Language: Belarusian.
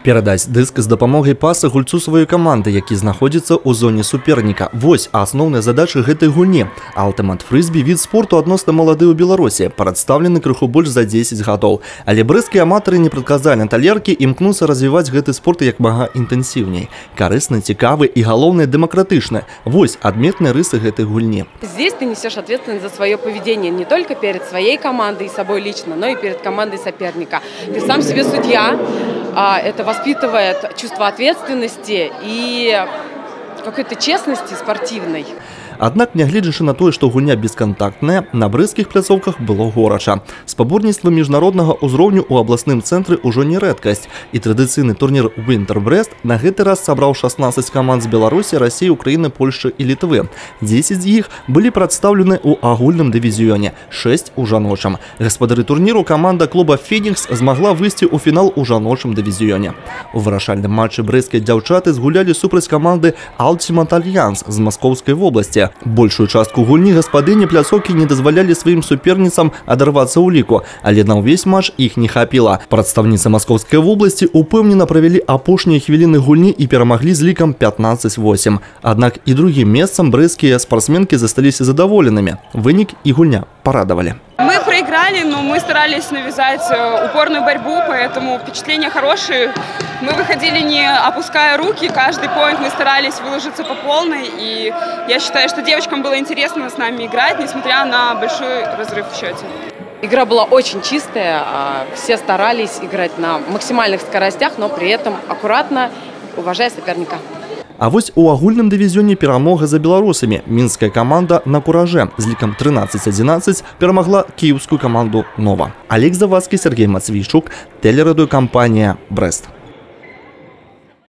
Перадаць дыск з дапамогай паса гульцу сваёй каманды, які знаходзіцца ў зоне суперніка. Вось асноўная задача гэтай гульні. Алтымат фрызбі від спорту адносна малады ў Беларусі, прадстаўлены крыху больш за 10 гадоў. Але брэсцкія аматары непрадказальнай талеркі імкнуцца развіваць гэты спорт як мага інтэнсіўней. Карысны, цікавы і, галоўнае, дэмакратычны. Вось адметныя рысы гэтай гульні. Здесь ты несешь ответственность за свое поведение не только перед своей командой и собой лично, но и перед командой соперника. Ты сам себе судья. Это воспитывает чувство ответственности и какой-то честности спортивной. Аднак, нягледзячы на тое, што гульня бескантактная, на брэсцкіх пляцоўках было горача. Спаборніцтва міжнароднага ўзроўню ў абласным цэнтры ўжо не рэдкасць. І традыцыйны турнір Winter Brest на гэты раз сабраў 16 каманд з Беларусі, Расіі, Украіны, Польшчы і Літвы. 10 з іх былі прадстаўлены ў агульным дывізіёне, 6 у жаночым. Гаспадары турніру каманда клуба «Фенікс» змагла выйсці ў фінал у жаночым дывізіёне. У вырашальным матчы брэсцкія дзяўчаты згулялі супраць каманды «Ultimate Alliance» з Маскоўскай вобласці. Большую частку гульні гаспадыні пляцоўкі не дазвалялі сваім суперніцам адарвацца ў ліку, але на ўвесь матч іх не хапіла. Прадстаўніцы Маскоўскай вобласці упэўнена правялі апошнія хвіліны гульні і перамаглі з лікам 15-8. Аднак і другім месцам брэсцкія спортсменкі засталіся задаволенымі. Вынік і гульня парадавалі. Мы проиграли, но мы старались навязать упорную борьбу, поэтому впечатления хорошие. Мы выходили не опуская руки, каждый поинт мы старались выложиться по полной. И я считаю, что девочкам было интересно с нами играть, несмотря на большой разрыв в счете. Игра была очень чистая, все старались играть на максимальных скоростях, но при этом аккуратно, уважая соперника. А вось у агульным дывізіёне перамога за беларусамі. Мінская каманда на куражэ з лікам 13-11 перамагла кіеўскую каманду «Нова». Олег Завадскі, Сергей Мацвейчук, телерадыёкампанія «Брест».